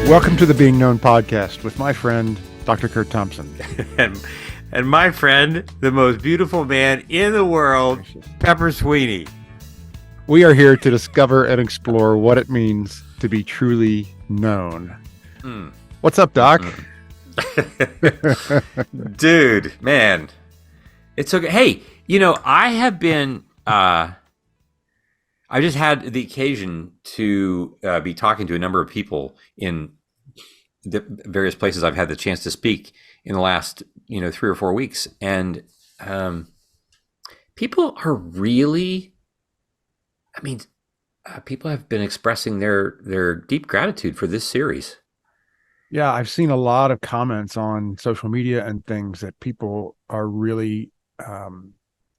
Welcome to the Being Known podcast with my friend, Dr. Kurt Thompson. and my friend, the most beautiful man in the world, Pepper Sweeney. We are here to discover and explore what it means to be truly known. What's up, Doc? Dude, man. It's okay. Hey, I have been... I just had the occasion to be talking to a number of people in the various places I've had the chance to speak in the last, 3 or 4 weeks. And people are really, people have been expressing their deep gratitude for this series. Yeah, I've seen a lot of comments on social media and things that people are really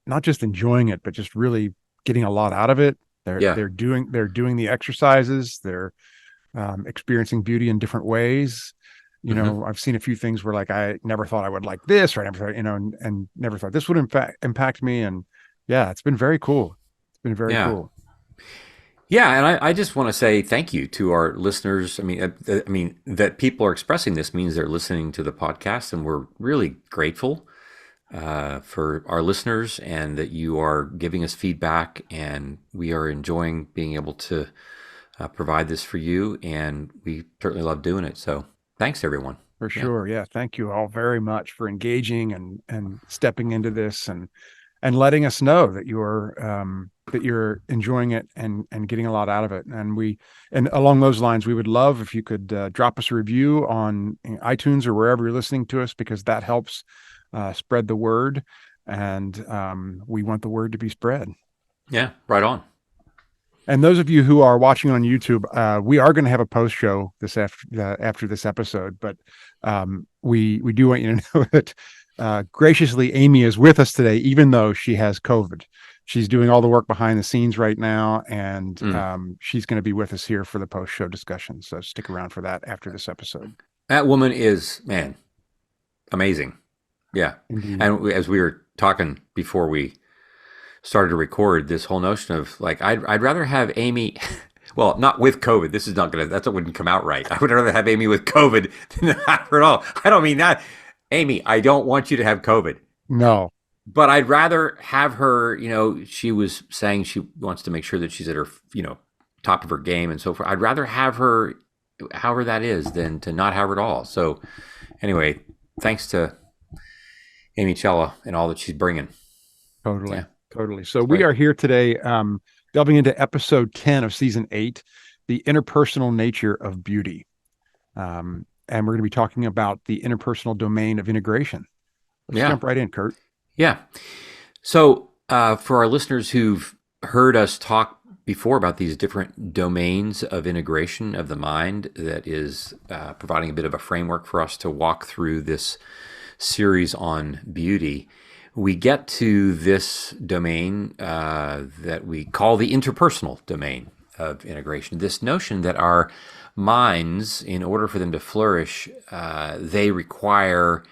not just enjoying it, but just really getting a lot out of it. They're doing the exercises. They're experiencing beauty in different ways. I've seen a few things where like I never thought I would like this, or I never thought, and never thought this would impact me. And yeah, it's been very cool. It's been very cool. Yeah, and I just want to say thank you to our listeners. I mean that people are expressing this means they're listening to the podcast, and we're really grateful for our listeners, and that you are giving us feedback, and we are enjoying being able to provide this for you, and we certainly love doing it. So thanks, everyone. For sure. Yeah. Thank you all very much for engaging and stepping into this and letting us know that you're enjoying it and getting a lot out of it. And along those lines, we would love if you could drop us a review on iTunes or wherever you're listening to us, because that helps spread the word, and we want the word to be spread. Yeah, right on. And those of you who are watching on YouTube, we are going to have a post show after this episode, but we do want you to know that graciously Amy is with us today, even though she has COVID. She's doing all the work behind the scenes right now, and she's going to be with us here for the post show discussion. So stick around for that after this episode. That woman is, man, amazing. Yeah. Indeed. And as we were talking before we started to record, this whole notion of like, I'd rather have Amy, well, not with COVID. That wouldn't come out right. I would rather have Amy with COVID than not her at all. I don't mean that. Amy, I don't want you to have COVID. No. But I'd rather have her, she was saying she wants to make sure that she's at her, top of her game and so forth. I'd rather have her, however that is, than to not have her at all. So anyway, thanks to Amy Cella and all that she's bringing. Totally. Yeah. Totally. So we are here today delving into episode 10 of season 8, the interpersonal nature of beauty. And we're going to be talking about the interpersonal domain of integration. Let's jump right in, Kurt. Yeah. So for our listeners who've heard us talk before about these different domains of integration of the mind, that is providing a bit of a framework for us to walk through this series on beauty, we get to this domain that we call the interpersonal domain of integration. This notion that our minds, in order for them to flourish, they require,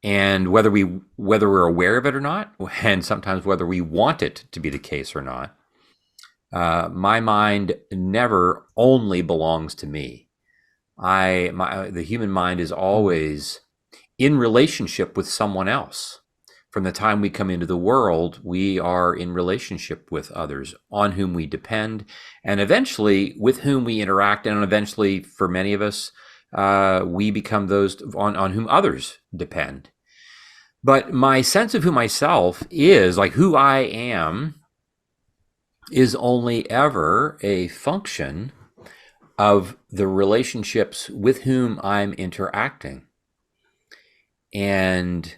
and whether we're aware of it or not, and sometimes whether we want it to be the case or not, my mind never only belongs to me. The human mind is always in relationship with someone else. From the time we come into the world, we are in relationship with others on whom we depend, and eventually with whom we interact, and eventually, for many of us, we become those on whom others depend. But my sense of who myself is, like who I am, is only ever a function of the relationships with whom I'm interacting. And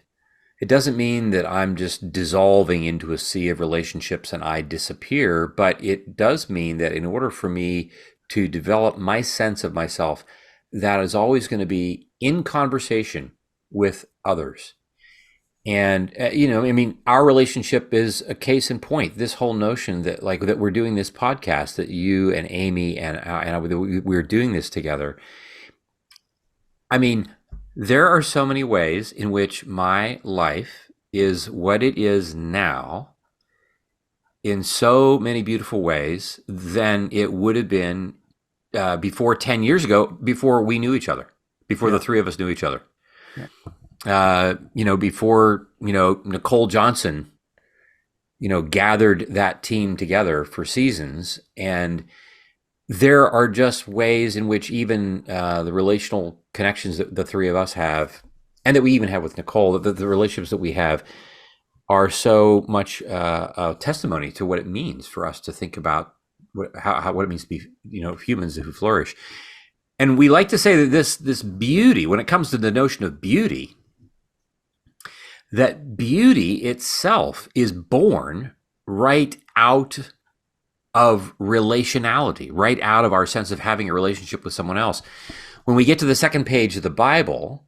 it doesn't mean that I'm just dissolving into a sea of relationships and I disappear, but it does mean that in order for me to develop my sense of myself, that is always going to be in conversation with others. And, our relationship is a case in point. This whole notion that that we're doing this podcast, that you and Amy and we're doing this together. There are so many ways in which my life is what it is now, in so many beautiful ways, than it would have been before 10 years ago, before we knew each other, before the three of us knew each other. Before, Nicole Johnson, gathered that team together for seasons. And there are just ways in which even the relational connections that the three of us have, and that we even have with Nicole, the relationships that we have are so much a testimony to what it means for us to think about what it means to be, humans who flourish. And we like to say that this beauty, when it comes to the notion of beauty, that beauty itself is born right out of relationality, right out of our sense of having a relationship with someone else. When we get to the second page of the Bible,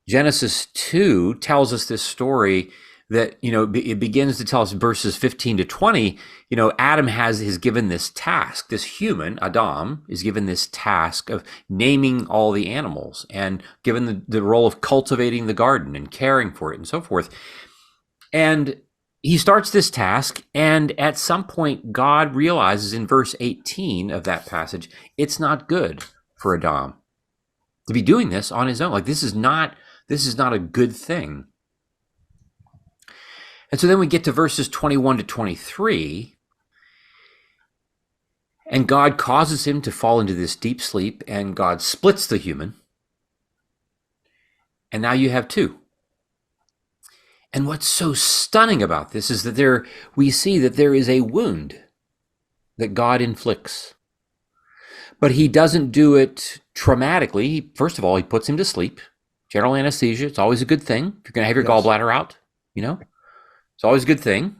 Genesis 2 tells us this story that, it begins to tell us, verses 15 to 20, Adam is given this task. This human, Adam, is given this task of naming all the animals and given the role of cultivating the garden and caring for it and so forth. And he starts this task, and at some point, God realizes in verse 18 of that passage, it's not good for Adam to be doing this on his own. Like, this is not a good thing. And so then we get to verses 21 to 23, and God causes him to fall into this deep sleep, and God splits the human. And now you have two. And what's so stunning about this is that we see that there is a wound that God inflicts. But he doesn't do it traumatically. First of all, he puts him to sleep. General anesthesia, it's always a good thing. If you're going to have your gallbladder out, it's always a good thing.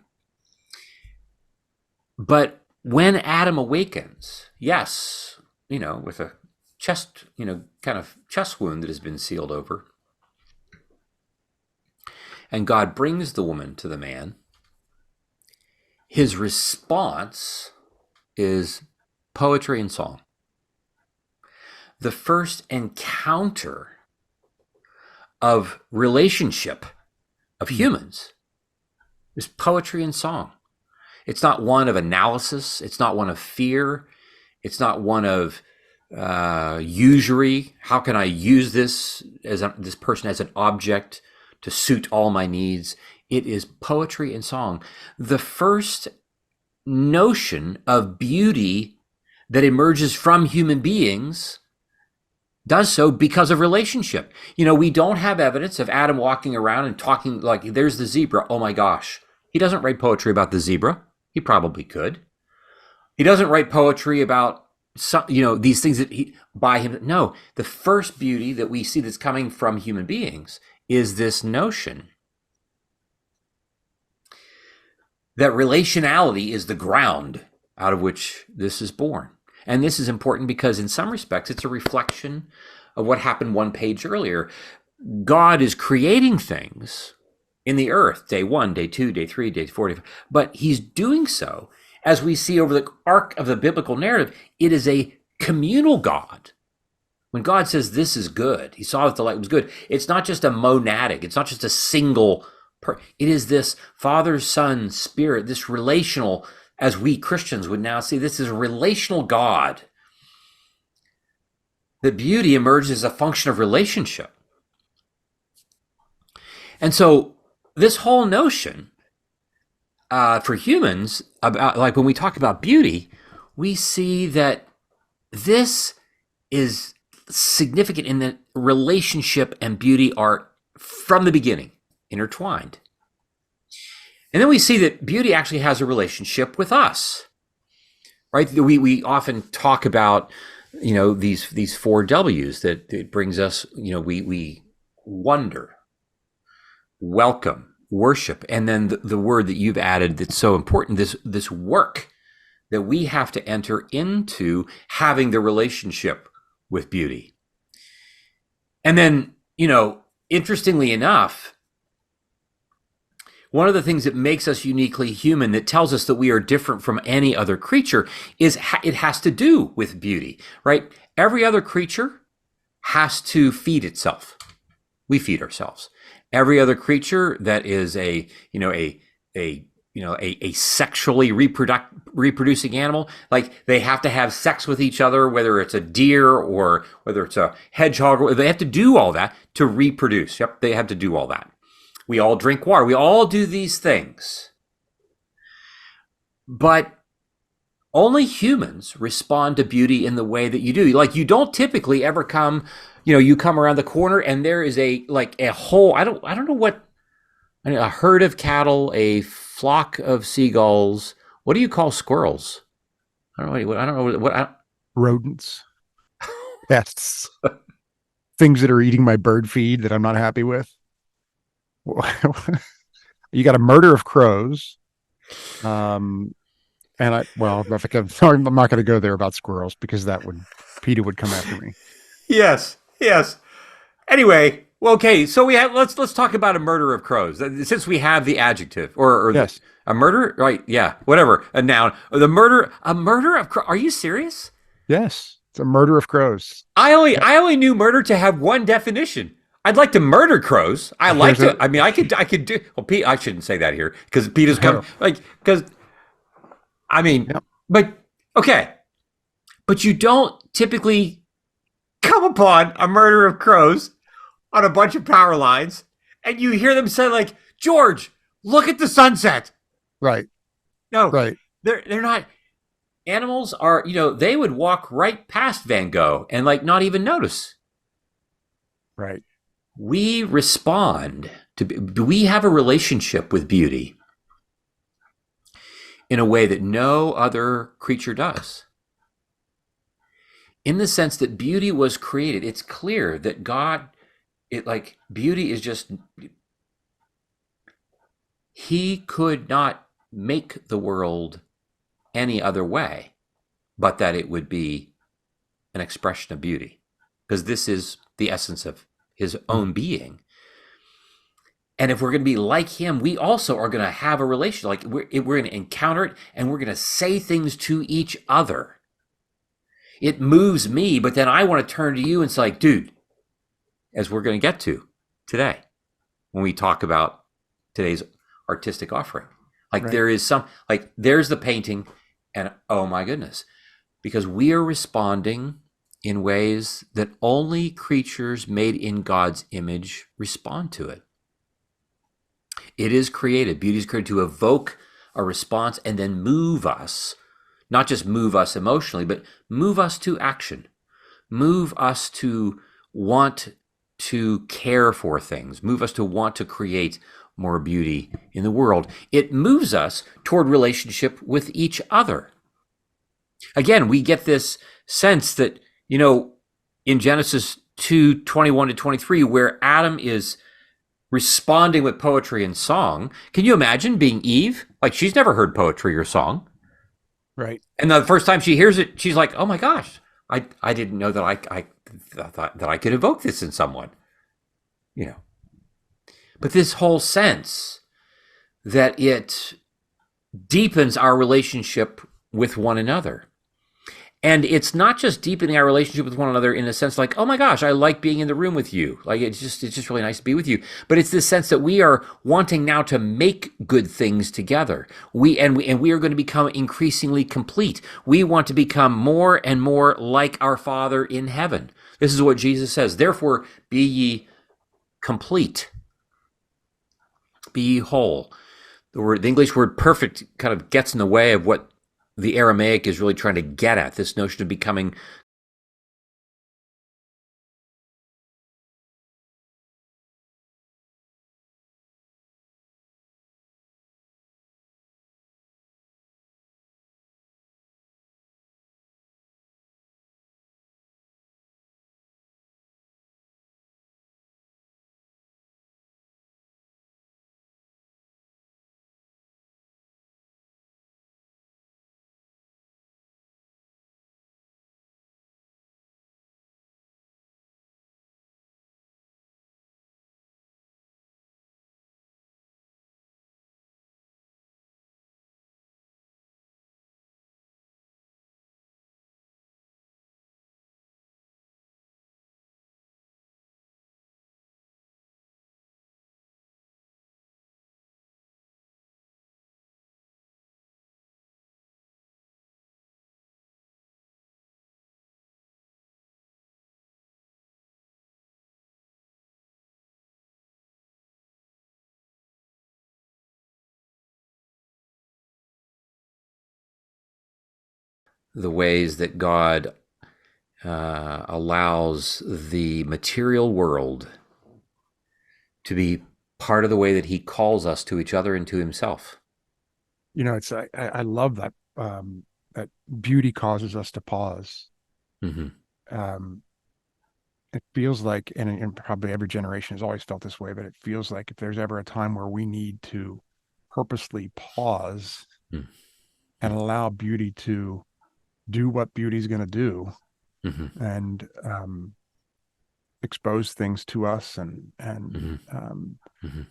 But when Adam awakens, yes, with a chest, kind of chest wound that has been sealed over, and God brings the woman to the man, his response is poetry and song. The first encounter of relationship of humans is poetry and song. It's not one of analysis. It's not one of fear. It's not one of usury. How can I use this this person as an object to suit all my needs? It is poetry and song. The first notion of beauty that emerges from human beings does so because of relationship. We don't have evidence of Adam walking around and talking like, there's the zebra. Oh my gosh. He doesn't write poetry about the zebra. He probably could. He doesn't write poetry about these things by him. No, the first beauty that we see that's coming from human beings is this notion that relationality is the ground out of which this is born. And this is important because in some respects, it's a reflection of what happened one page earlier. God is creating things in the earth, day 1, day 2, day 3, day 4, but he's doing so, as we see over the arc of the biblical narrative, it is a communal God. When God says this is good, he saw that the light was good. It's not just a monadic. It's not just a single. It is this Father, Son, Spirit, this relational, as we Christians would now see, this is a relational God. The beauty emerges as a function of relationship. And so this whole notion for humans about, like when we talk about beauty, we see that this is significant in that relationship and beauty are from the beginning intertwined. And then we see that beauty actually has a relationship with us, right? We often talk about, these 4 W's that it brings us, we wonder, welcome, worship, and then the word that you've added that's so important, this work that we have to enter into having the relationship with beauty. And then, interestingly enough, one of the things that makes us uniquely human, that tells us that we are different from any other creature, is it has to do with beauty, right? Every other creature has to feed itself. We feed ourselves. Every other creature that is a sexually reproducing animal, like they have to have sex with each other, whether it's a deer or whether it's a hedgehog, they have to do all that to reproduce. Yep, they have to do all that. We all drink water. We all do these things. But only humans respond to beauty in the way that you do. Like you don't typically ever come, you come around the corner and there is a whole, I don't know what, a herd of cattle, a flock of seagulls. What do you call squirrels? I don't know. I don't know what. Rodents, pests, things that are eating my bird feed that I'm not happy with. You got a murder of crows. And I'm not going to go there about squirrels because PETA would come after me. Yes, yes. Anyway, well, okay. So let's talk about a murder of crows since we have the adjective Yes, a murder, right? Yeah, whatever. A noun. A murder of crows. Are you serious? yes, it's a murder of crows. I only knew murder to have one definition. I'd like to murder crows. I like There's to. a I mean, I could do. Well, Pete, I shouldn't say that here because PETA's come because I mean, yeah, but okay, but you don't typically come upon a murder of crows on a bunch of power lines, and you hear them say like, "George, look at the sunset." right, No, right, they're not. Animals are, they would walk right past Van Gogh and like not even notice. right. We respond to. We have a relationship with beauty in a way that no other creature does. In the sense that beauty was created, it's clear that God, beauty is just, he could not make the world any other way but that it would be an expression of beauty, because this is the essence of his own being. And if we're going to be like him, we also are going to have a relation. Like we're going to encounter it and we're going to say things to each other. It moves me, but then I want to turn to you and say, like, dude, as we're going to get to today, when we talk about today's artistic offering, like Right. there is there's the painting, and oh my goodness, because we are responding in ways that only creatures made in God's image respond to it. It is created. Beauty is created to evoke a response and then move us, not just move us emotionally, but move us to action, move us to want to care for things, move us to want to create more beauty in the world. It moves us toward relationship with each other. Again, we get this sense that, in Genesis 2:21-23, where Adam is responding with poetry and song. Can you imagine being Eve? Like she's never heard poetry or song. Right. And the first time she hears it, she's like, "Oh my gosh, I didn't know that I thought that I could evoke this in someone." But this whole sense that it deepens our relationship with one another. And it's not just deepening our relationship with one another in a sense like, oh my gosh, I like being in the room with you. Like it's just really nice to be with you. But it's this sense that we are wanting now to make good things together. We are going to become increasingly complete. We want to become more and more like our Father in heaven. This is what Jesus says. Therefore, be ye complete. Be ye whole. The English word perfect kind of gets in the way of what the Aramaic is really trying to get at, this notion of becoming the ways that God allows the material world to be part of the way that he calls us to each other and to himself. It's I love that that beauty causes us to pause. Mm-hmm. Um, it feels like, and probably every generation has always felt this way, but it feels like if there's ever a time where we need to purposely pause and allow beauty to do what beauty's going to do, Mm-hmm. and expose things to us, Mm-hmm. Mm-hmm.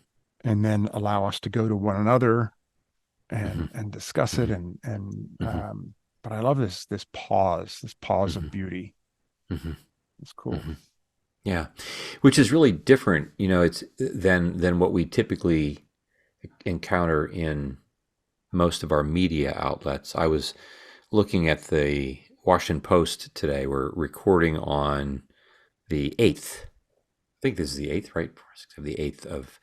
and then allow us to go to one another Mm-hmm. and discuss it, Mm-hmm. and Mm-hmm. but I love this pause Mm-hmm. of beauty. Mm-hmm. It's cool. Mm-hmm. Yeah, which is really different, it's than what we typically encounter in most of our media outlets. I was looking at the Washington Post today. We're recording on the 8th. I think this is the 8th, right? The 8th of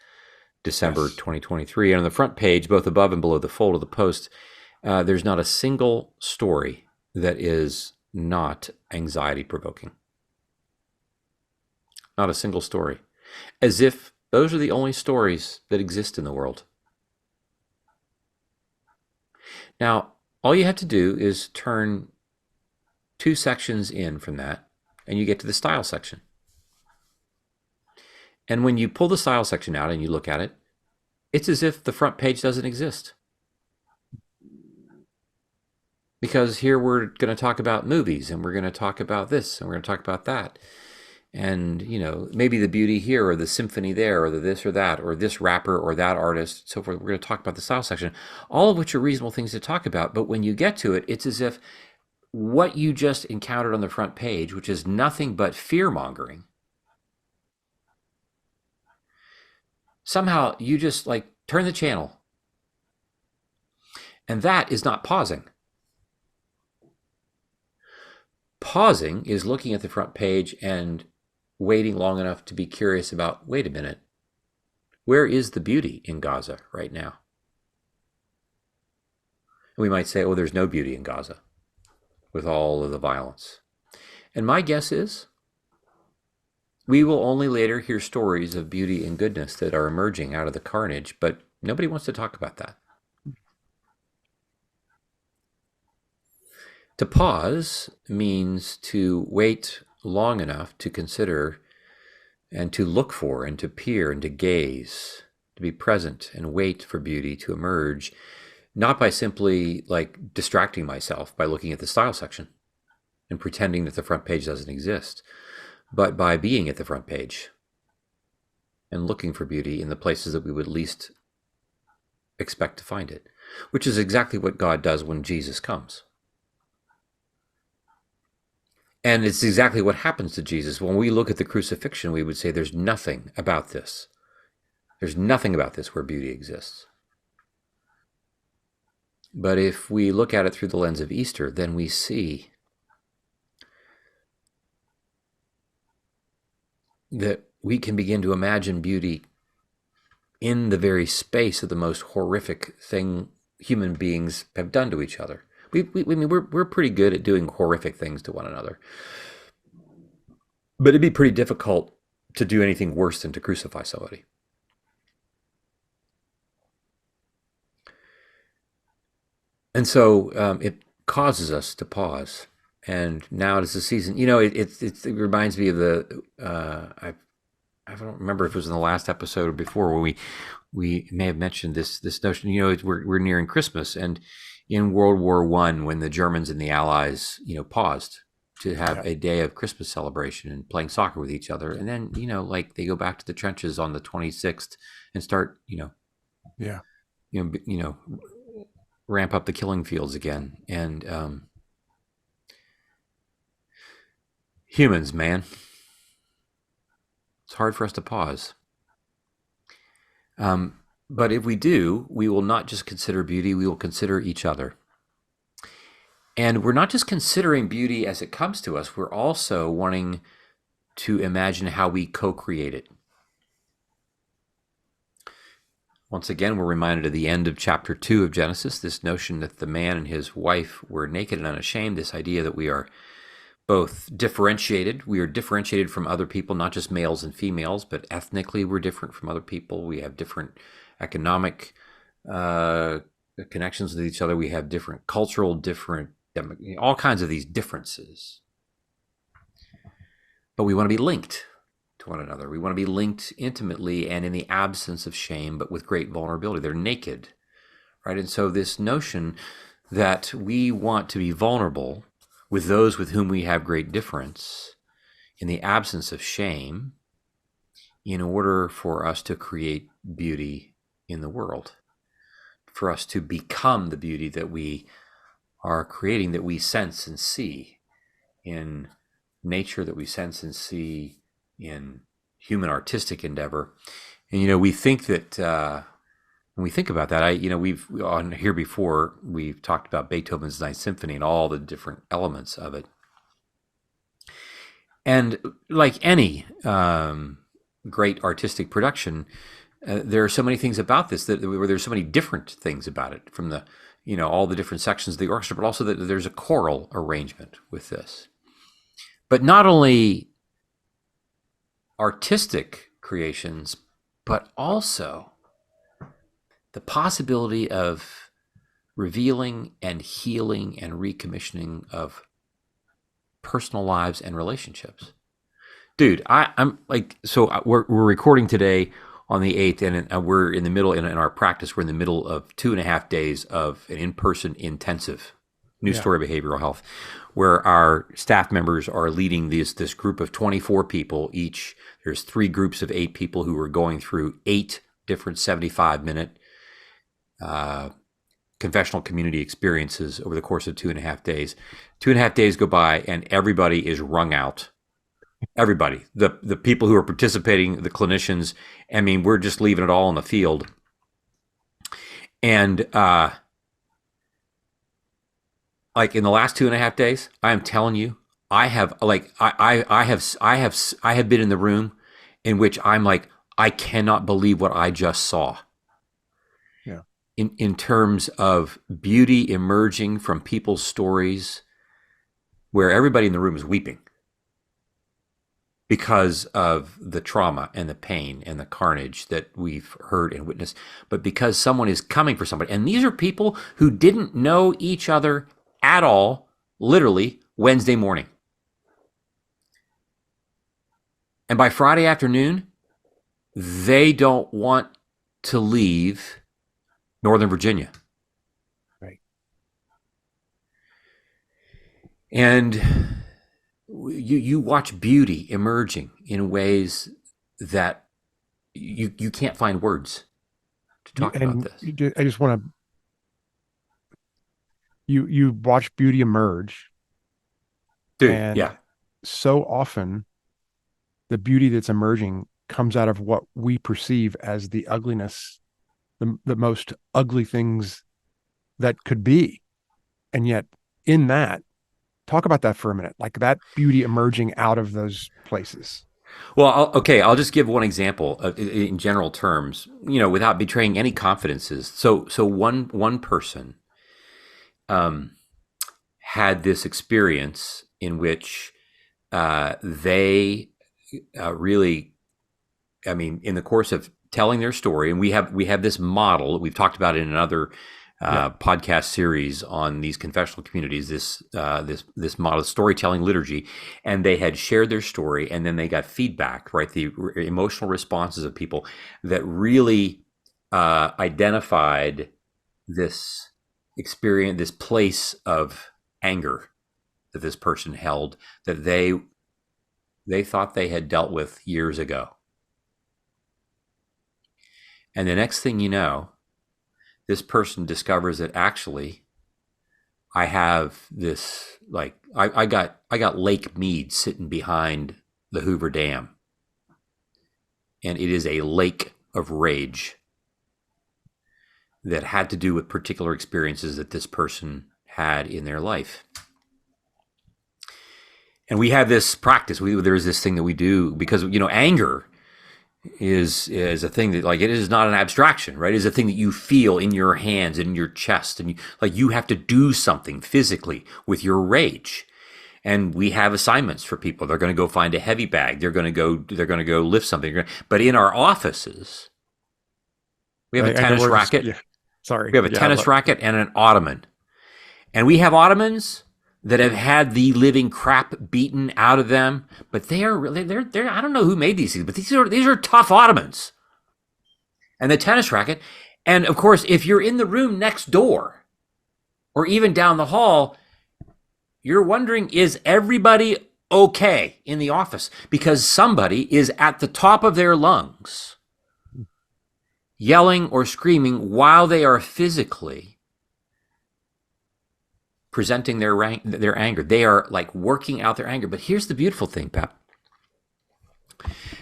December Yes. 2023. And on the front page, both above and below the fold of the Post, there's not a single story that is not anxiety provoking. Not a single story. As if those are the only stories that exist in the world. Now, all you have to do is turn 2 sections in from that, and you get to the style section. And when you pull the style section out and you look at it, it's as if the front page doesn't exist. Because here we're going to talk about movies, and we're going to talk about this, and we're going to talk about that. And, maybe the beauty here, or the symphony there, or the this or that, or this rapper or that artist, so forth. We're going to talk about the style section, all of which are reasonable things to talk about. But when you get to it, it's as if what you just encountered on the front page, which is nothing but fear mongering, somehow you just turn the channel. And that is not pausing. Pausing is looking at the front page and waiting long enough to be curious about, wait a minute, where is the beauty in Gaza right now? And we might say, oh, there's no beauty in Gaza with all of the violence. And my guess is we will only later hear stories of beauty and goodness that are emerging out of the carnage, but nobody wants to talk about that. To pause means to wait long enough to consider and to look for and to peer and to gaze, to be present and wait for beauty to emerge, not by simply distracting myself by looking at the style section and pretending that the front page doesn't exist, but by being at the front page and looking for beauty in the places that we would least expect to find it, which is exactly what God does when Jesus comes. And it's exactly what happens to Jesus. When we look at the crucifixion, we would say there's nothing about this. There's nothing about this where beauty exists. But if we look at it through the lens of Easter, then we see that we can begin to imagine beauty in the very space of the most horrific thing human beings have done to each other. We're pretty good at doing horrific things to one another. But it'd be pretty difficult to do anything worse than to crucify somebody. And so it causes us to pause. And now it is the season. It reminds me of the I don't remember if it was in the last episode or before where we may have mentioned this notion. We're nearing Christmas, and in World War I, when the Germans and the Allies paused to have a day of Christmas celebration and playing soccer with each other, and then they go back to the trenches on the 26th and start Yeah. Ramp up the killing fields again. And humans, man, it's hard for us to pause. But if we do, we will not just consider beauty, we will consider each other. And we're not just considering beauty as it comes to us, we're also wanting to imagine how we co-create it. once again, we're reminded of the end of chapter 2 of Genesis, this notion that the man and his wife were naked and unashamed, this idea that we are both differentiated. We are differentiated from other people, not just males and females, but ethnically we're different from other people. We have different economic connections with each other. We have different cultural, different, all kinds of these differences. But we want to be linked to one another. We want to be linked intimately and in the absence of shame, but with great vulnerability. They're naked, right? And so this notion that we want to be vulnerable with those with whom we have great difference in the absence of shame in order for us to create beauty in the world, for us to become the beauty that we are creating, that we sense and see in nature, that we sense and see in human artistic endeavor. And we think that when we think about that, we've on here before, we've talked about Beethoven's Ninth Symphony and all the different elements of it. And like any great artistic production, there are so many things about this where there's so many different things about it, from the all the different sections of the orchestra, but also that there's a choral arrangement with this. But not only artistic creations, but also the possibility of revealing and healing and recommissioning of personal lives and relationships. Dude, I'm like, so we're recording today on the 8th, and we're in the middle, in our practice, we're in the middle of 2.5 days of an in-person intensive New Story Behavioral Health, where our staff members are leading this group of 24 people each. There's 3 groups of 8 people who are going through 8 different 75-minute confessional community experiences over the course of 2.5 days. 2.5 days go by, and everybody is wrung out. Everybody, the people who are participating, the clinicians, I mean, we're just leaving it all on the field. And like in the last 2.5 days, I am telling you, I have been in the room in which I'm like, I cannot believe what I just saw. Yeah. In terms of beauty emerging from people's stories, where everybody in the room is weeping because of the trauma and the pain and the carnage that we've heard and witnessed, but because someone is coming for somebody. And these are people who didn't know each other at all, literally Wednesday morning. And by Friday afternoon, they don't want to leave Northern Virginia. Right. And you watch beauty emerging in ways that you can't find words to talk about this. I just want to, you watch beauty emerge, Dude, and yeah. so often the beauty that's emerging comes out of what we perceive as the ugliness, the most ugly things that could be. And yet in that, talk about that for a minute, like that beauty emerging out of those places. Well, I'll just give one example in general terms, without betraying any confidences. So one person had this experience in which they really, I mean, in the course of telling their story, and we have this model we've talked about in another podcast series on these confessional communities, this model, storytelling liturgy, and they had shared their story, and then they got feedback, right? The emotional responses of people that really identified this experience, this place of anger that this person held, that they thought they had dealt with years ago. And the next thing you know, this person discovers that actually I have this, like, I got Lake Mead sitting behind the Hoover Dam, and it is a lake of rage that had to do with particular experiences that this person had in their life. And we have this practice. There is this thing that we do because, anger is a thing that, like, it is not an abstraction, right? It is a thing that you feel in your hands and in your chest, and you have to do something physically with your rage. And we have assignments for people. They're going to go find a heavy bag. They're going to go lift something. But in our offices, we have a I know tennis where this. racket. Yeah, sorry. We have a Yeah, tennis racket and an ottoman. And we have ottomans that have had the living crap beaten out of them, but they are really, they're I don't know who made these things, but these are tough ottomans. And the tennis racket, and of course, if you're in the room next door or even down the hall, you're wondering, is everybody okay in the office? Because somebody is at the top of their lungs yelling or screaming while they are physically presenting their anger. They are like working out their anger. But here's the beautiful thing, Pep.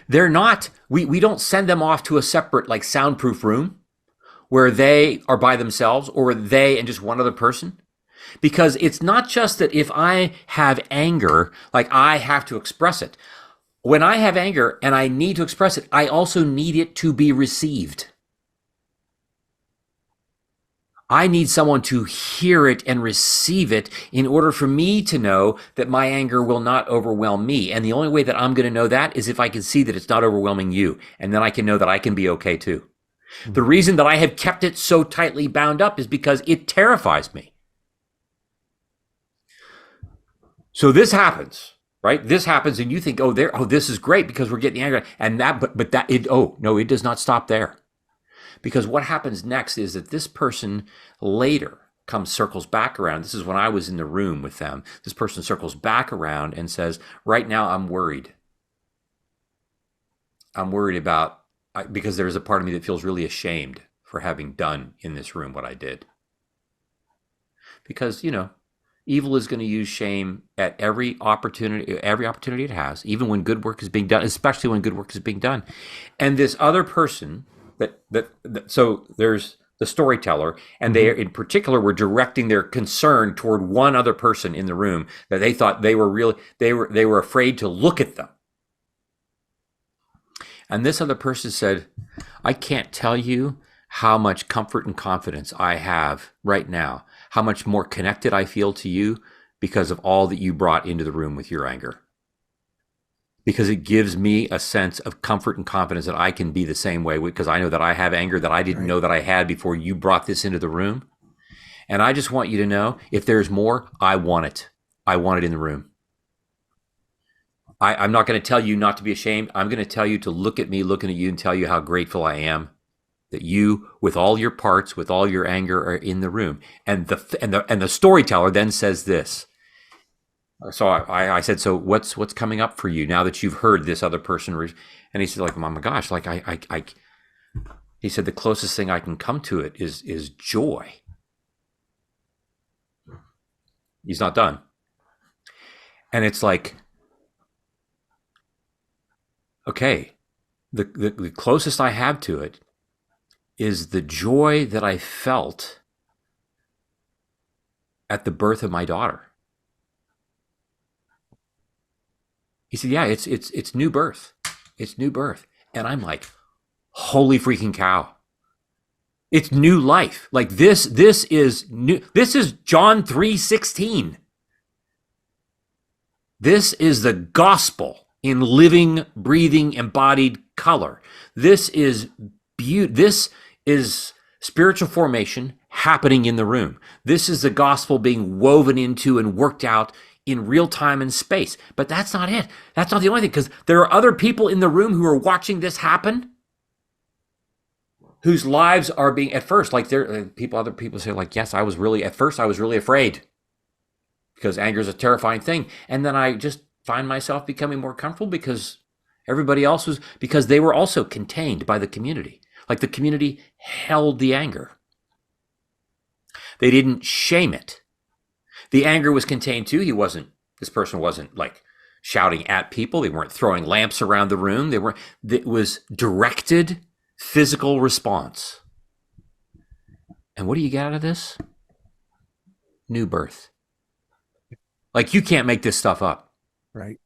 They're not, we don't send them off to a separate, like, soundproof room where they are by themselves, or they and just one other person. Because it's not just that if I have anger, like, I have to express it. When I have anger and I need to express it, I also need it to be received. I need someone to hear it and receive it in order for me to know that my anger will not overwhelm me. And the only way that I'm going to know that is if I can see that it's not overwhelming you. And then I can know that I can be okay too. The reason that I have kept it so tightly bound up is because it terrifies me. So this happens, right? This happens, and you think, this is great because we're getting angry. And it does not stop there. Because what happens next is that this person later circles back around. This is when I was in the room with them. This person circles back around and says, right now I'm worried. I'm worried because there's a part of me that feels really ashamed for having done in this room what I did. Because, evil is going to use shame at every opportunity it has, even when good work is being done, especially when good work is being done. And this other person, so there's the storyteller, and they in particular were directing their concern toward one other person in the room that they thought they were afraid to look at them. And this other person said, I can't tell you how much comfort and confidence I have right now, how much more connected I feel to you because of all that you brought into the room with your anger. Because it gives me a sense of comfort and confidence that I can be the same way, because I know that I have anger that I didn't know that I had before you brought this into the room. And I just want you to know, if there's more, I want it. I want it in the room. I'm not going to tell you not to be ashamed. I'm going to tell you to look at me, looking at you, and tell you how grateful I am that you, with all your parts, with all your anger, are in the room. And the storyteller then says this. So I said, so what's coming up for you now that you've heard this other person? And he said, like, oh my gosh, like he said, the closest thing I can come to it is joy. He's not done. And it's like, okay, the closest I have to it is the joy that I felt at the birth of my daughter. He said, yeah, it's new birth. It's new birth. And I'm like, holy freaking cow. It's new life. Like this is new. This is John 3:16. This is the gospel in living, breathing, embodied color. This is beauty. This is spiritual formation happening in the room. This is the gospel being woven into and worked out in real time and space. But that's not it. That's not the only thing, because there are other people in the room who are watching this happen, whose lives are being, at first, like other people say, like, yes, at first I was really afraid, because anger is a terrifying thing. And then I just find myself becoming more comfortable because everybody else because they were also contained by the community. Like, the community held the anger. They didn't shame it. The anger was contained too. This person wasn't like shouting at people. They weren't throwing lamps around the room. It was directed physical response. And what do you get out of this? New birth. Like, you can't make this stuff up. Right.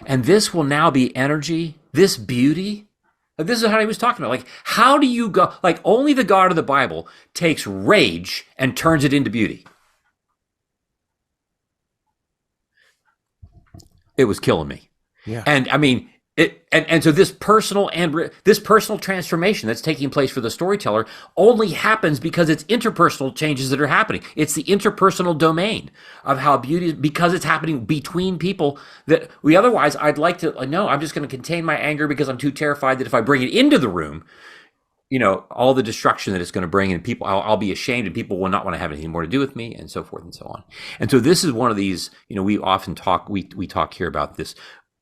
And this will now be energy, this beauty But this is how he was talking about. Like, how do you go? Like, only the God of the Bible takes rage and turns it into beauty. It was killing me. Yeah. And I mean, and so this personal transformation that's taking place for the storyteller only happens because it's interpersonal changes that are happening. It's the interpersonal domain of how beauty, because it's happening between people that we otherwise, I'd like to, no, I'm just going to contain my anger because I'm too terrified that if I bring it into the room, all the destruction that it's going to bring, and people, I'll be ashamed, and people will not want to have anything more to do with me, and so forth and so on. And so this is one of these, we often talk, we talk here about this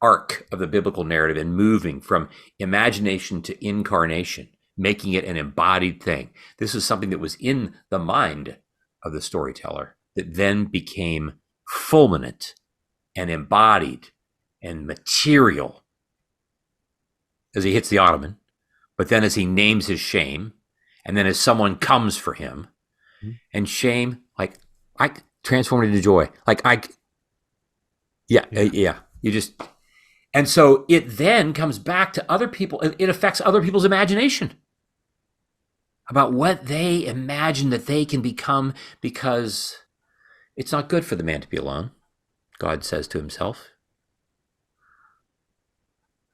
arc of the biblical narrative and moving from imagination to incarnation, making it an embodied thing. This is something that was in the mind of the storyteller that then became fulminant and embodied and material as he hits the ottoman. But then as he names his shame, and then as someone comes for him, and shame, like, I transform it into joy. Like, you just, and so it then comes back to other people. It affects other people's imagination about what they imagine that they can become, because it's not good for the man to be alone, God says to himself.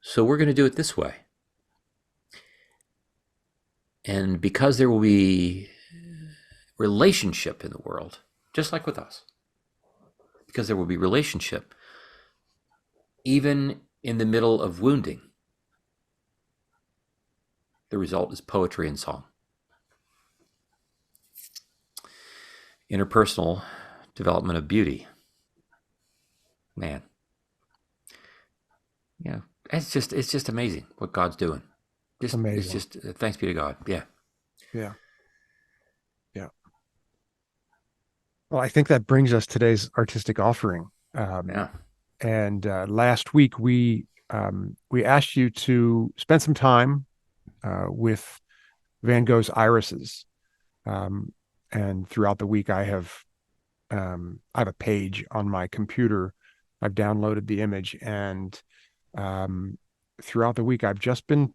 So we're going to do it this way. And because there will be relationship in the world, just like with us, because there will be relationship, even in the middle of wounding, the result is poetry and song. Interpersonal development of beauty. Man. Yeah, it's just amazing what God's doing. Amazing. It's just, thanks be to God. Yeah. Yeah. Yeah. Well, I think that brings us today's artistic offering. Yeah. And last week we asked you to spend some time with Van Gogh's irises. And throughout the week, I have a page on my computer. I've downloaded the image, and throughout the week, I've just been,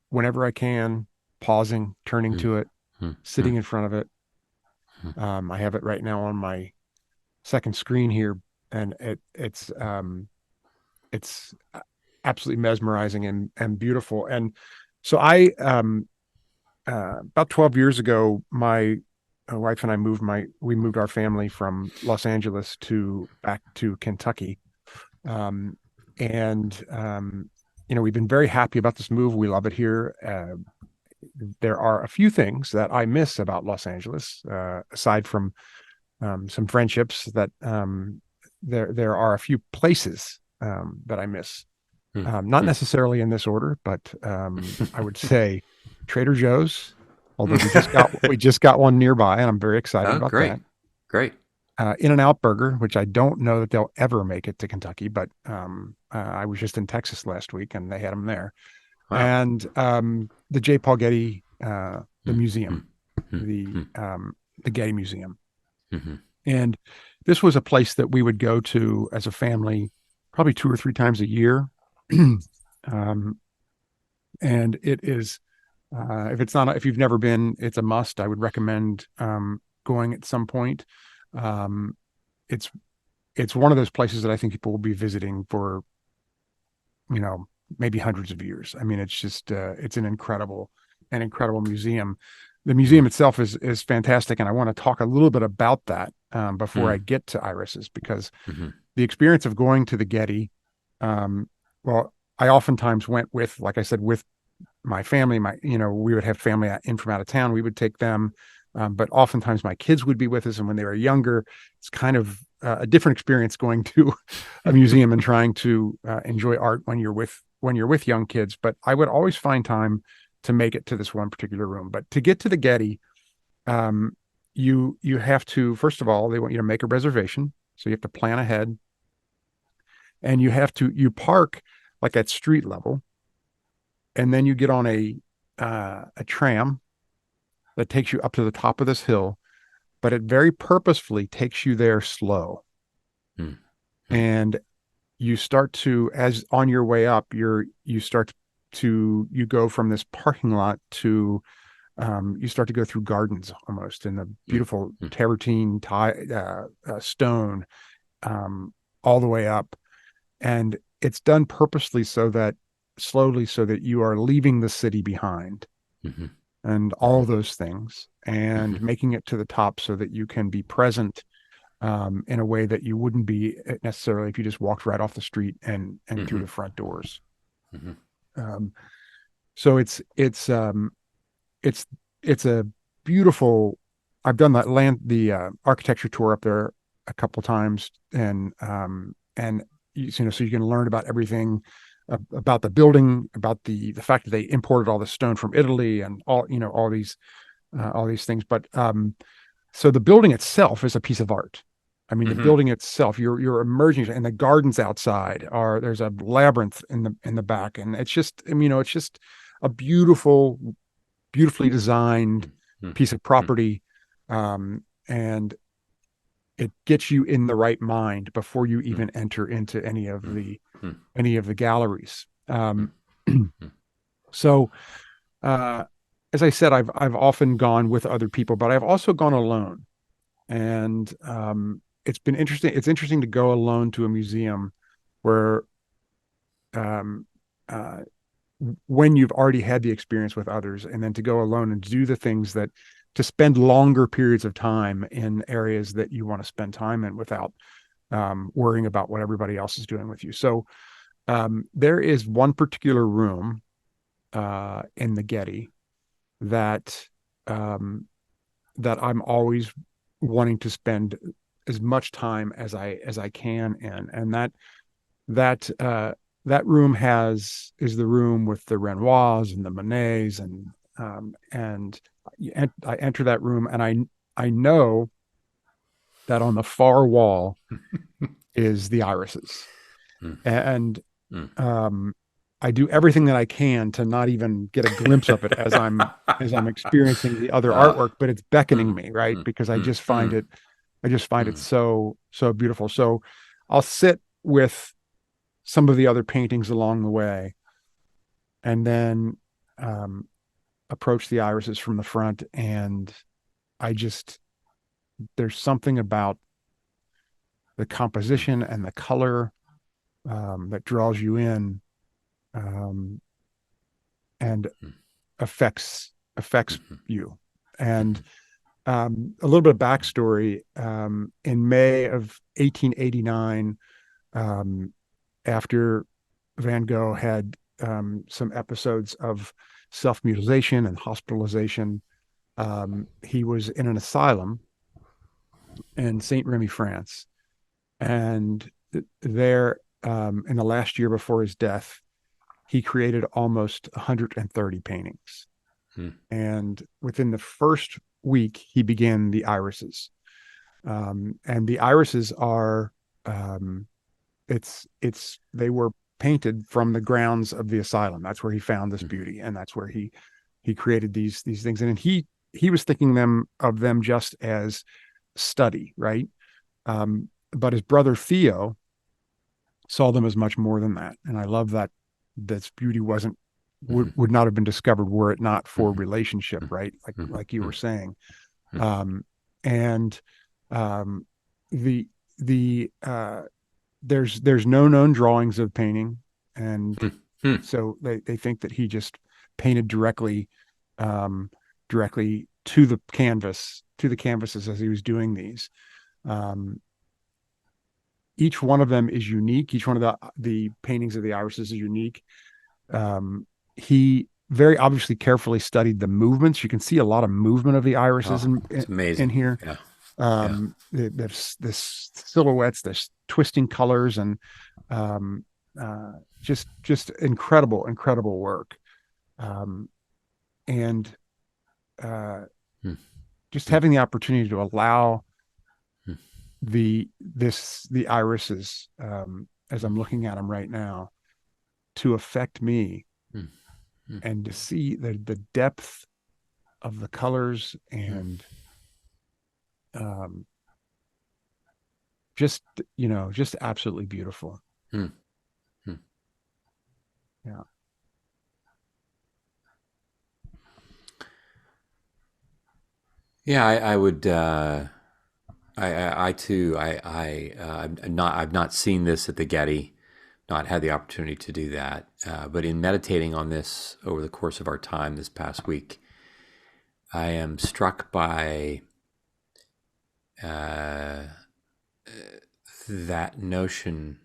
whenever I can, pausing, turning to it, sitting in front of it. I have it right now on my second screen here, and it's absolutely mesmerizing and beautiful. And so I about 12 years ago, my wife and I moved our family from Los Angeles back to Kentucky. We've been very happy about this move. We love it here. There are a few things that I miss about Los Angeles, aside from some friendships. That there are a few places that I miss. Not necessarily in this order, but I would say Trader Joe's. Although we just got one nearby, and I'm very excited about great. that. Great. In-N-Out Burger, which I don't know that they'll ever make it to Kentucky, but I was just in Texas last week, and they had them there. Wow. And the J. Paul Getty, the museum, the Getty Museum. And this was a place that we would go to as a family probably 2 or 3 times a year. And it is, if you've never been, it's a must. I would recommend going at some point. It's one of those places that I think people will be visiting for, maybe hundreds of years. I mean, it's just, it's an incredible museum. The museum itself is fantastic. And I want to talk a little bit about that before I get to irises, because the experience of going to the Getty, well, I oftentimes went with, like I said, with my family. We would have family in from out of town. We would take them. But oftentimes my kids would be with us. And when they were younger, it's kind of a different experience going to a museum and trying to enjoy art when you're with young kids. But I would always find time to make it to this one particular room. But to get to the Getty, you have to, first of all, they want you to make a reservation. So you have to plan ahead. And you park like at street level. And then you get on a tram that takes you up to the top of this hill, but it very purposefully takes you there slow. And you start to, as on your way up, you start you go from this parking lot to you start to go through gardens almost in the mm, beautiful mm, travertine stone, all the way up. And it's done purposely so that slowly so that you are leaving the city behind mhm, and all those things and mhm, making it to the top so that you can be present in a way that you wouldn't be necessarily if you just walked right off the street and through mhm, the front doors. mhm, Um, so it's it's a beautiful. I've done the architecture tour up there a couple times, and you know, so you can learn about everything about the building, about the fact that they imported all the stone from Italy and all you know all these things. But so the building itself is a piece of art. I mean, the mhm. building itself, you're emerging, and the gardens outside are there's a labyrinth in the back, and it's just, I mean, you know, it's just a beautifully designed Mm, mm, piece of mm, property, and it gets you in the right mind before you mm, even enter into mm, mm, any of the galleries. mm, mm, So, uh, as I said, I've often gone with other people, but I've also gone alone, and it's been interesting. It's interesting to go alone to a museum where um, uh, when you've already had the experience with others, and then to go alone and do the things that to spend longer periods of time in areas that you want to spend time in without worrying about what everybody else is doing with you. So there is one particular room in the Getty that um, that I'm always wanting to spend as much time as I can in, and that that room has is the room with the Renoirs and the Monets and I enter that room and I know that on the far wall is the irises and mm, um, I do everything that I can to not even get a glimpse of it as I'm experiencing the other uh, artwork, but it's beckoning mm, me, right? mm, Because mm, mm, I just find it mm, so beautiful. So I'll sit with some of the other paintings along the way, and then um, approach the irises from the front. And I just, there's something about the mm, composition and the color that draws you in um, and mm, affects mhm, you. And mhm, a little bit of backstory in May of 1889, um, after Van Gogh had some episodes of self mutilation and hospitalization. He was in an asylum in Saint Remy, France. And there, in the last year before his death, he created almost 130 paintings. mm, And within the first week, he began the irises. And the irises are um, they were painted from the grounds of the asylum. That's where he found this mm, beauty, and that's where he created these things. And he was thinking of them just as study, right? But his brother Theo saw them as much more than that, and I love that this beauty wasn't mhm, would not have been discovered were it not for mhm, relationship, mm, right? mm, Like you were mm, saying, mm, um, and um, the there's no known drawings of painting, and mm, mm, so they think that he just painted um, directly to the canvases as he was doing these. Um, each one of them is unique. Each one of the paintings of the irises is unique. He very obviously carefully studied the movements. You can see a lot of movement of the irises oh, it's in amazing. here. Yeah. Yeah. There's this silhouettes, there's twisting colors, and um, just incredible work. Um, and uh, Mm, just mm, having the opportunity to allow mm, the irises as I'm looking at them right now to affect me mm, mm, and to see the depth of the colors mm, and um, just you know just absolutely beautiful. mm, mm. Yeah. Yeah, I would. I too. I've not seen this at the Getty, not had the opportunity to do that. But in meditating on this over the course of our time this past week, I am struck by uh, that notion.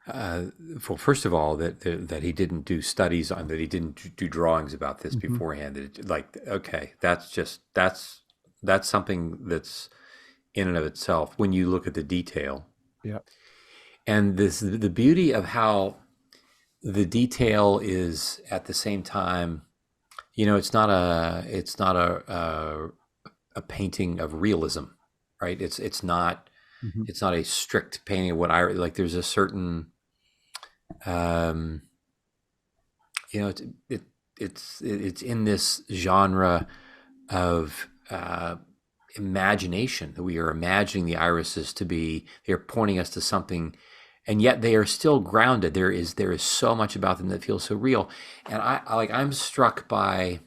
Well, first of all, that he didn't do studies on that. He didn't do drawings about this Hmm. beforehand. That like, okay, that's something that's in and of itself when you look at the detail Yeah. and this the beauty of how the detail is at the same time. It's not a painting of realism, right? Hmm. It's not a strict painting of what I like. There's a certain um, you know, it's in this genre of imagination that we are imagining the irises to be. They're pointing us to something, and yet they are still grounded. There is so much about them that feels so real, and I'm struck by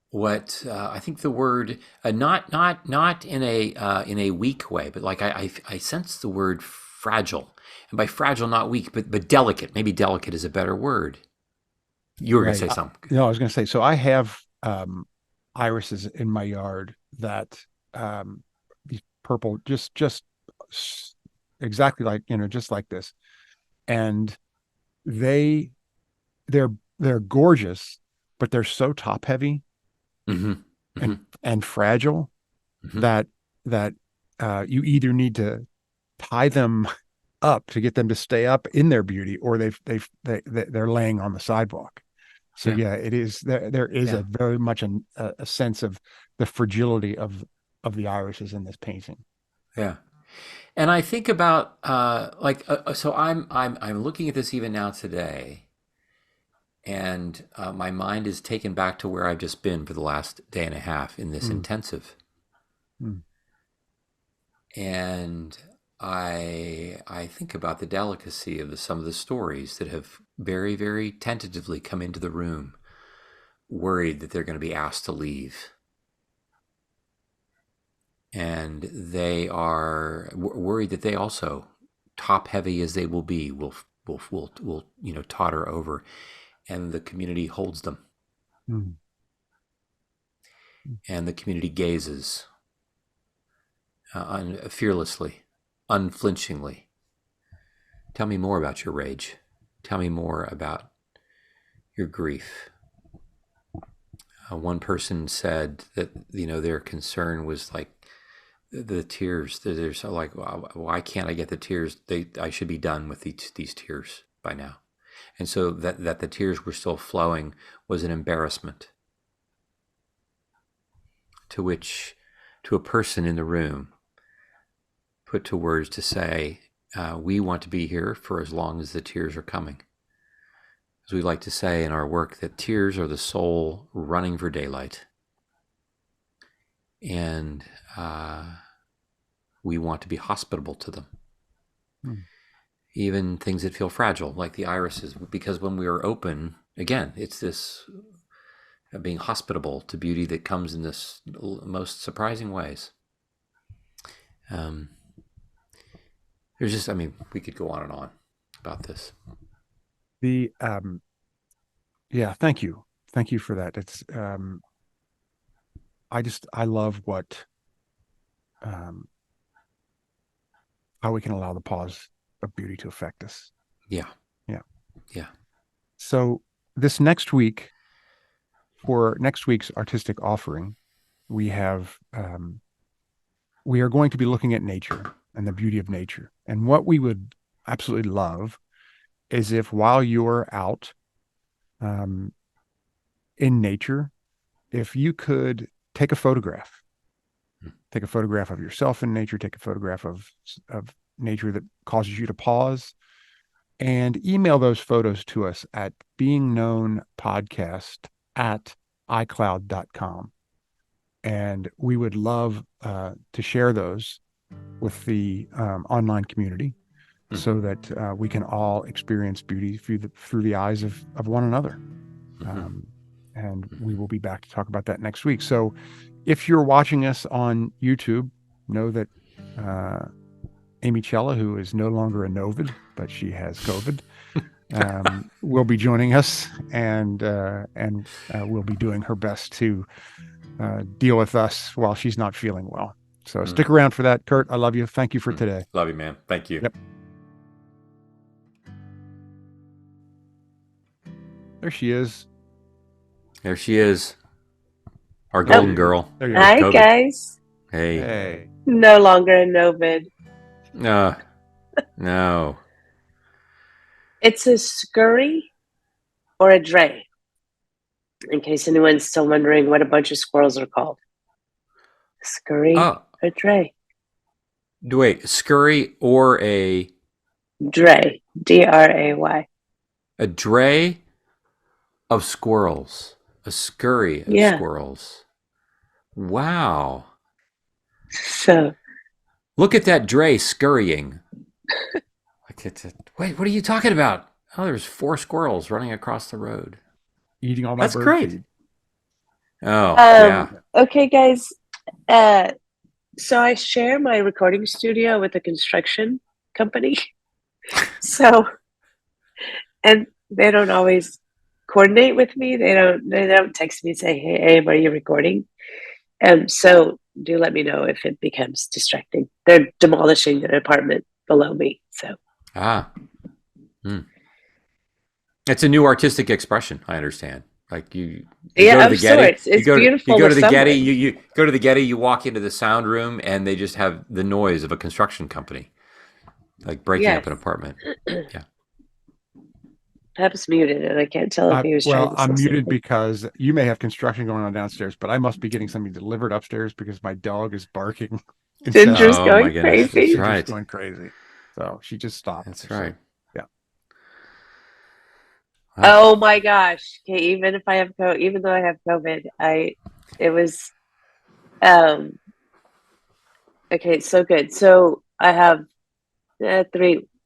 what I think the word not in a weak way, but like I sense the word fragile, and by fragile not weak, but delicate. Maybe delicate is a better word. You were gonna Right. say something. No, I was going to say, so I have irises in my yard that these purple, just s- exactly like, just like this. And they they're they're gorgeous, but they're so top heavy Mm-hmm. and Mm-hmm. and fragile Mm-hmm. that that you either need to tie them up to get them to stay up in their beauty, or they're laying on the sidewalk. So Yeah. yeah, it is there is Yeah. a very much a sense of the fragility of the irises in this painting. Yeah. And I think about so I'm looking at this even now today, and my mind is taken back to where I've just been for the last day and a half in this Mm, intensive, mm, and I think about the delicacy of some of the stories that have very very tentatively come into the room, worried that they're going to be asked to leave, and they are worried that they also, top heavy as they will be, will totter over, and the community holds them, mm. and the community gazes fearlessly, unflinchingly. Tell me more about your rage. Tell me more about your grief. One person said that their concern was like the tears. They're so like, why can't I get the tears? I should be done with these tears by now. And so that the tears were still flowing was an embarrassment, to which, to a person in the room, put to words to say, we want to be here for as long as the tears are coming. As we like to say in our work, that tears are the soul running for daylight. And we want to be hospitable to them. Mm. Even things that feel fragile, like the irises, because when we are open, again, it's this being hospitable to beauty that comes in this most surprising ways. Um, there's just, I mean, we could go on and on about this. The Yeah, thank you for that. It's I love what um how we can allow the pause of beauty to affect us. Yeah, Yeah. yeah. So this next week, for next week's artistic offering, we have we are going to be looking at nature and the beauty of nature. And what we would absolutely love is if, while you're out um, in nature, if you could take a photograph of yourself in nature, take a photograph of nature that causes you to pause, and email those photos to us at beingknownpodcast at icloud.com. And we would love to share those with the online community so Mm-hmm. that we can all experience beauty through the eyes of one another. Mm-hmm. Um, and we will be back to talk about that next week. So if you're watching us on YouTube, know that Amy Cella, who is no longer a Novid, but she has COVID, will be joining us, and will be doing her best to deal with us while she's not feeling well. So stick around for that. Curt, I love you. Thank you for today. Love you, man. Thank you. Yep. There she is. There she is. Our golden girl. There you go. Hi, guys. Hey. No longer a Novid. No. It's a scurry or a dray. In case anyone's still wondering what a bunch of squirrels are called. Scurry or dray. Wait, scurry or a... Dray. D-R-A-Y. A dray of squirrels. A scurry of squirrels. Wow. So... Look at that dray scurrying. Wait, what are you talking about? Oh, there's 4 squirrels running across the road. Eating all my That's bird great. feed. Oh, yeah. Okay, guys. So I share my recording studio with a construction company. And they don't always coordinate with me. They don't text me and say, "Hey, are you recording?" So do let me know if it becomes distracting. They're demolishing an apartment below me. So It's a new artistic expression, I understand. Like you yeah, go to the of Getty, sorts. It's beautiful. You go to the Getty, you go to the Getty, you walk into the sound room, and they just have the noise of a construction company, like breaking up an apartment. Yeah. Pep's muted, and I can't tell if he was trying to I'm muted something. because you may have construction going on downstairs, but I must be getting something delivered upstairs because my dog is barking. Ginger's going crazy. That's right. Going crazy. So she just stopped. That's right. Yeah. Wow. Oh my gosh. Okay, even though I have COVID, it was okay, it's so good. So I have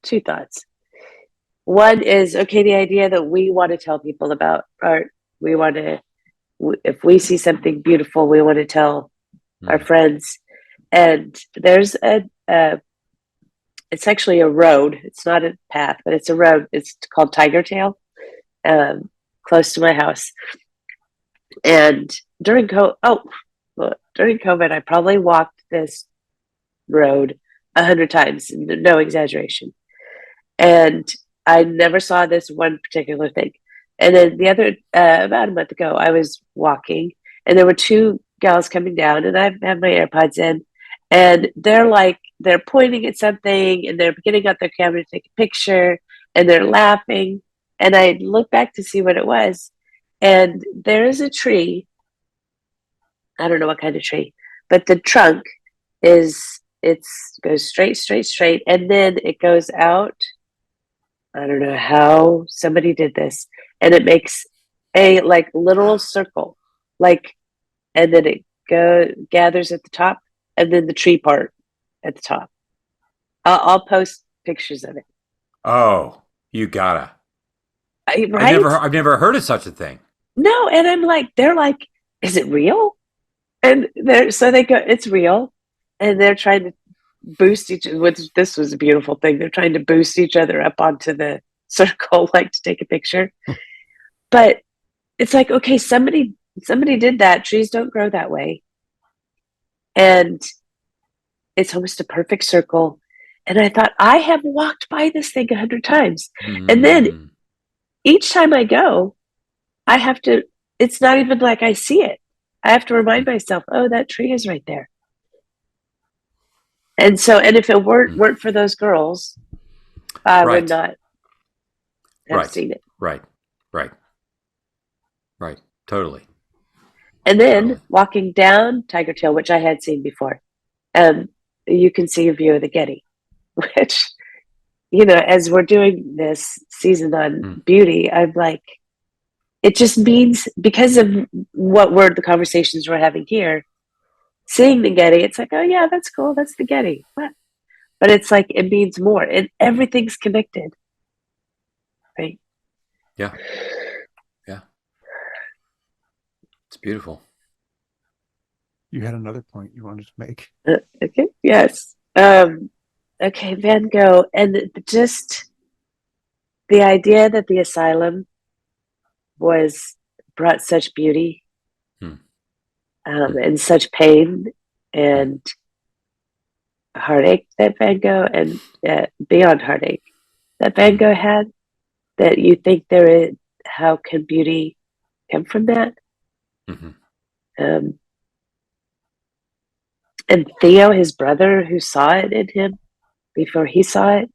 two thoughts. One is, okay, the idea that we want to tell people about art. We want to, if we see something beautiful, we want to tell our friends. And there's it's actually a road. It's not a path, but it's a road. It's called Tiger Tail, close to my house. And during COVID, I probably walked this road 100 times, no exaggeration. And I never saw this one particular thing. And then the other, about a month ago, I was walking, and there were 2 gals coming down, and I have my AirPods in, and they're pointing at something, and they're getting out their camera to take a picture, and they're laughing. And I look back to see what it was, and there is a tree. I don't know what kind of tree, but the trunk goes straight, and then it goes out. I don't know how somebody did this, and it makes a literal circle, and then it gathers at the top, and then the tree part at the top. I'll post pictures of it. Oh, you gotta. Right? I've never heard of such a thing. No, and I'm like, they're like, is it real? And they go, it's real, and they're trying to boost this was a beautiful thing. They're trying to boost each other up onto the circle, to take a picture. But it's like, okay, somebody did that. Trees don't grow that way. And it's almost a perfect circle. And I thought, I have walked by this thing 100 times. And then each time I go, I have to, it's not even like I see it. I have to remind myself, oh, that tree is right there. And so, and if it weren't for those girls, I would not have seen it. Right. Totally. And then walking down Tiger Tail, which I had seen before, you can see a view of the Getty, which, as we're doing this season on beauty, I'm like, it just means, because of the conversations we're having here, seeing the Getty, it's like, oh yeah, that's cool. That's the Getty. What? But it's like, it means more, and everything's connected. Right? Yeah. beautiful. You had another point you wanted to make. Okay. Yes. Okay, Van Gogh, and just the idea that the asylum brought such beauty, and such pain and heartache that Van Gogh, and beyond heartache that Van Gogh had, that you think there is, how can beauty come from that? And Theo, his brother, who saw it in him before he saw it,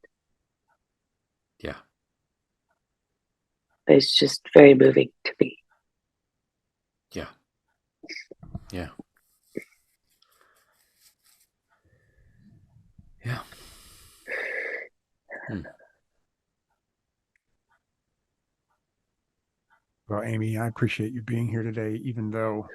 it's just very moving to me. Yeah. Yeah. Yeah. Well, Amy, I appreciate you being here today, even though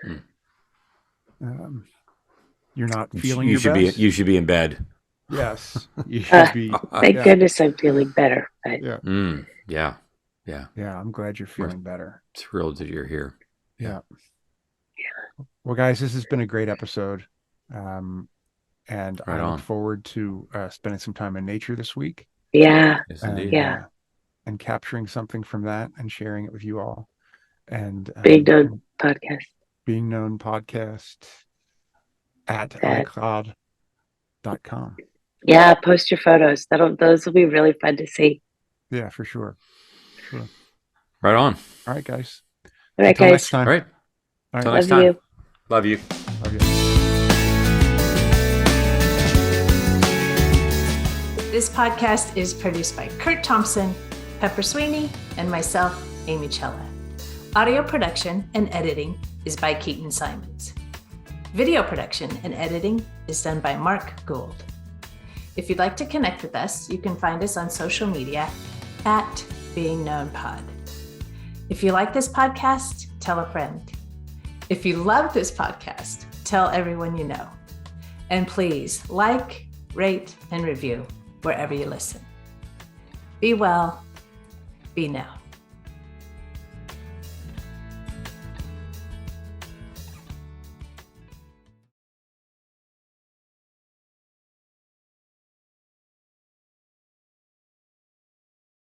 you're not feeling your best. You should be in bed. Yes, you should be. Thank goodness I'm feeling better. But... Yeah. Yeah, I'm glad you're feeling better. Thrilled that you're here. Yeah. Well, guys, this has been a great episode. And I look forward to spending some time in nature this week. Yeah. Yes, indeed. And capturing something from that and sharing it with you all. And Being Known podcast. Being Known podcast at iCloud.com. Yeah, post your photos. Those will be really fun to see. Yeah, for sure. Right on. All right, guys. All right, Until guys. next time. All right. Until next time. Love you. Love you. This podcast is produced by Kurt Thompson, Pepper Sweeney, and myself, Amy Chella. Audio production and editing is by Keaton Simons. Video production and editing is done by Mark Gould. If you'd like to connect with us, you can find us on social media at Being Known Pod. If you like this podcast, tell a friend. If you love this podcast, tell everyone you know. And please like, rate, and review wherever you listen. Be well, be known.